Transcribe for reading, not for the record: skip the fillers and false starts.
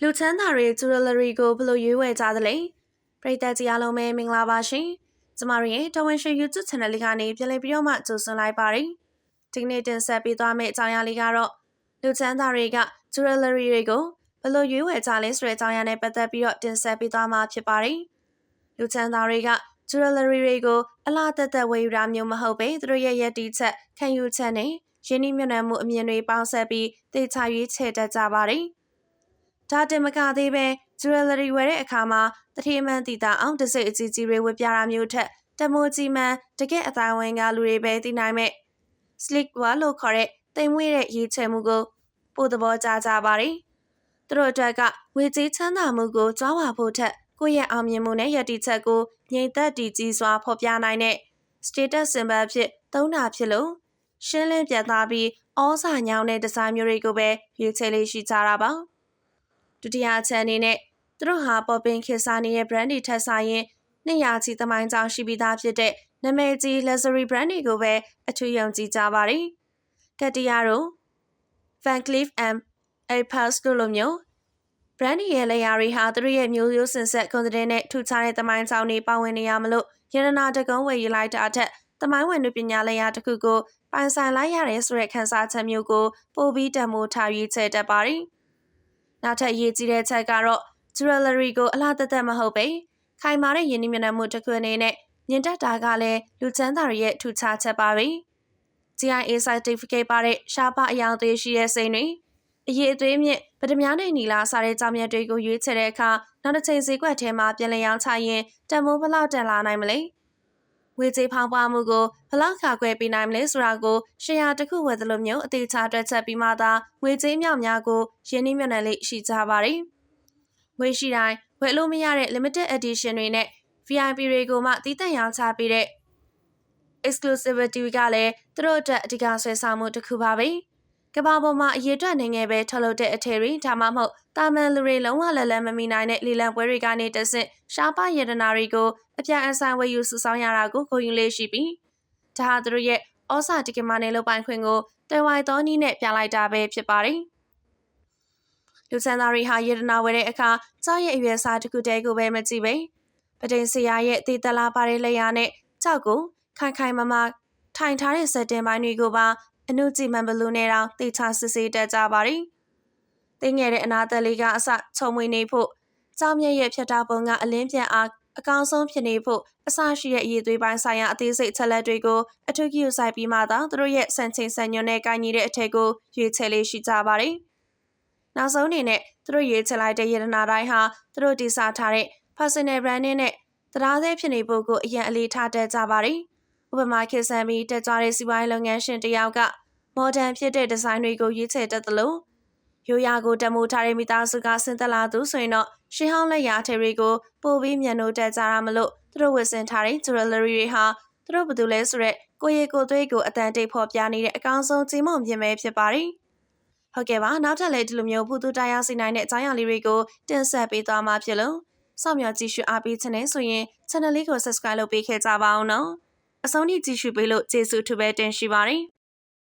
လူချမ်းသာတွေဂျူရလရီကိုဘယ်လိုရွေးဝယ်ကြသလဲပရိသတ်ကြီးအားလုံးပဲမင်္ဂလာပါရှင်ကျမတို့ရဲ့တော်ဝင်ရှိ YouTube Channel လေးကနေပြန်လည်ပြီးတော့မှကြိုဆိုလိုက်ပါတယ်ဒီကနေ့တင်ဆက်ပေးသွားမယ့်အကြောင်းအရာလေးကတော့လူချမ်းသာတွေကဂျူရလရီတွေကိုဘယ်လိုရွေးဝယ်ကြလဲဆိုတဲ့အကြောင်းအရာနဲ့ပတ်သက်ပြီးတော့တင်ဆက်ပေးသွားမှာဖြစ်ပါတယ်လူချမ်းသာတွေကဂျူရလရီတွေကိုအလားတက်ဝယ်ယူတာမျိုးမဟုတ်ပဲသူတို့ရဲ့ရည်တည်ချက်ခံယူချက်နဲ့ရင်းနှီးမြှုပ်နှံမှုအမြင်တွေပေါင်းစပ်ပြီးတေချာရွေးချယ်တတ်ကြပါတယ်ဒါတင်မကသေးပဲဂျူရလရီဝယ်တဲ့အခါမှာတတိမှန်တည်တာအောင်တစိတ်အကြီးကြီးတွေဝယ်ပြတာမျိုးထက်တမိုးကြီးမှန်တကယ်အတိုင်းဝင်ကလူတွေပဲသိနိုင်မဲ့ slick ဝါလို့ခေါ်တဲ့တိမ်မွေ့တဲ့ရေးချယ်မှုကိုပို့သဘောကျကြပါတယ်သူတို့အတွက်ကငွေကြေးချမ်းသာမှုကိုကြွားဝါဖို့ထက်ကိုယ့်ရဲ့အောင်မြင်မှုနဲ့ရည်တည်ချက်ကိုငြိမ်သက်တည်ကြီးစွာဖော်ပြနိုင်တဲ့ status symbol ဖြစ်သုံးတာဖြစ်လို့ရှင်းလင်းပြတ်သားပြီးဩဇာညောင်းတဲ့ဒီဇိုင်းမျိုးတွေကိုပဲရွေးချယ်လေးရှိကြတာပါဒုတိယအချက်အနေနဲ့သူတို့ဟာပေါ်ပင်ခေတ်စားနေတဲ့ brand တွေထက်ဆိုင်ရင်200ချီသမိုင်းကြောင်းရှိပြီးသားဖြစ်တဲ့နာမည်ကြီး luxury brand တွေကိုပဲအထူးယုံကြည်ကြပါတယ်။တတိယတို့ Van Cleef & Arpels တို့လိုမျိုး brand ရဲ့လေယာတွေဟာသူတို့ရဲ့မျိုးရိုးစင်ဆက်ကွန်တဲ့နဲ့ထူခြားတဲ့သမိုင်းကြောင်းတွေပါဝင်နေရမလို့ရတနာတကုံးဝယ်ယူလိုက်တာအထက်သမိုင်းဝင်ပညာလေယာတစ်ခုကိုပိုင်ဆိုင်လိုက်ရတယ်ဆိုတဲ့ခန်းစားချက်မျိုးကိုပိုပြီးတန်ဖိုးထားရွေးချယ်တတ်ပါတယ်။နောက်ထပ်အရေးကြီးတဲ့ချက်ကတော့ဂျူရလရီကိုအလားတက်မဟုတ်ပဲခိုင်မာတဲ့ယင်းနှိမ့်မြတ်မှုတစ်ခုအနေနဲ့ညင်တက်တာကလည်းလူချမ်းသာတွေရဲ့ထူခြားချက်ပါပဲ။ GIA certificate ပါတဲ့ရှားပါအယောင်သေးရှိတဲ့စိန်တွေအရေးအသွေးမြင့်ဗဒမြားနဲ့နီလာစားတဲ့ကြောင်မြတ်တွေကိုရွေးချယ်တဲ့အခါနောက်တစ်ချိန်ဈေးကွက်ထဲမှာပြန်လည်ရောင်းချရင်တန်ဖိုးဘလောက်တက်လာနိုင်မလဲ။ငွေကြေးဖောင်းပွားမှုကိုဘလောက်ခါခွဲပေးနိုင်မလဲဆိုတာကိုရှယ်ယာတစ်ခုဝယ်သလိုမျိုးအသေးချာတွက်ချက်ပြီးမှသာငွေကြေးမြောက်များကိုရင်းနှီးမြှုပ်နှံလေးရှိကြပါတယ်။ငွေရှိတိုင်းဝယ်လို့မရတဲ့ limited edition တွေနဲ့ VIP တွေကိုမှတည်တံ့ရောင်းချပေးတဲ့ exclusivity ကလည်းသူတို့အတွက်အဓိကဆွဲဆောင်မှုတစ်ခုပါပဲ။ကမ္ဘာပေါ်မှာအရေးအတွက်နေငယ်ပဲထုတ်လုပ်တဲ့အထည်တွေဒါမှမဟုတ်တာမန်လူတွေလုံးဝလက်မမီနိုင်တဲ့လေလံပွဲတွေကနေတဆင့်ရှားပါရတနာတွေကိုအပြိုင်အဆိုင်ဝယ်ယူစုဆောင်းရတာကိုဂုဏ်ယူလေးရှိပြီးဒါဟာသူတို့ရဲ့ဩဇာတိကမာနေလုပ်ပိုင်ခွင့်ကိုတွယ်ဝိုင်သောနည်းနဲ့ပြလိုက်တာပဲဖြစ်ပါတယ်။လူစံသားတွေဟာရတနာဝယ်တဲ့အခါကြောက်ရဲ့အရွယ်စားတစ်ခုတည်းကိုပဲမကြည့်ပဲပဒိန်ဆရာရဲ့တည်တလားပါတဲ့လက်ရနဲ့ကြောက်ကိုခိုင်မာထိုင်ထားတဲ့စက်တင်ပိုင်းတွေကိုပါအနုကြည်မှန်ဘလူးနဲ့တောင်တေချာစစ်ဆေးတတ်ကြပါတယ်။တင်းငယ်တဲ့အနာသက်လေးကအစခြုံမွေနေဖို့ကြောက်မြက်ရဲ့ဖြတ်တာပုံကအလင်းပြန်အားအကောင်းဆုံးဖြစ်နေဖို့အစရှိတဲ့အရေးသွေးပိုင်းဆိုင်ရာအသေးစိတ်ချက်လက်တွေကိုအထူးဂရုစိုက်ပြီးမှသာသူတို့ရဲ့စံချိန်စံညွှန်းနဲ့ကိုင်းညီတဲ့အထက်ကိုရွေးချယ်လေးရှိကြပါတယ်။နောက်ဆုံးအနေနဲ့သူတို့ရွေးချယ်လိုက်တဲ့ရတနာတိုင်းဟာသူတို့တည်ဆောက်ထားတဲ့ personal branding နဲ့တရားသေးဖြစ်နေဖို့ကိုအရင်အလေးထားတတ်ကြပါတယ်။ဥပမာခေတ်ဆန်ပြီးတက်ကြွတဲ့စီးပွားရေးလုပ်ငန်းရှင်တယောက်ကမော်ဒန်ဖြစ်တဲ့ဒီဇိုင်းတွေကိုရွေးချယ်တတ်သလိုရိုးရာကိုတမိုးထားတဲ့မိသားစုကဆင်သက်လာသူဆိုရင်တော့ရှေးဟောင်းလက်ရာထည်တွေကိုပိုပြီးမြန်လို့တက်ကြတာမလို့သူတို့ဝတ်ဆင်ထားတဲ့ jewelry တွေဟာသူတို့ဘာလို့လဲဆိုတော့ကိုရီကိုသွေးကိုအတန်တိတ်ဖော်ပြနေတဲ့အကောင်းဆုံးကြီးမုံပြင်ပဲဖြစ်ပါတယ်။ဟုတ်ကဲ့ပါနောက်ထပ်လည်းဒီလိုမျိုးဖူသူတရားစီနိုင်တဲ့အကြောင်းအရာလေးတွေကိုတင်ဆက်ပေးသွားမှာဖြစ်လို့စောင့်မျှော်ကြည့်ရှုအားပေးခြင်းနဲ့ဆိုရင် channel လေးကို subscribe လုပ်ပေးခဲ့ကြပါအောင်နော်။အဆုံးထိကြည့်ရှုပေးလို့ကျေးဇူးထူးပဲတင်ရှိပါတယ်။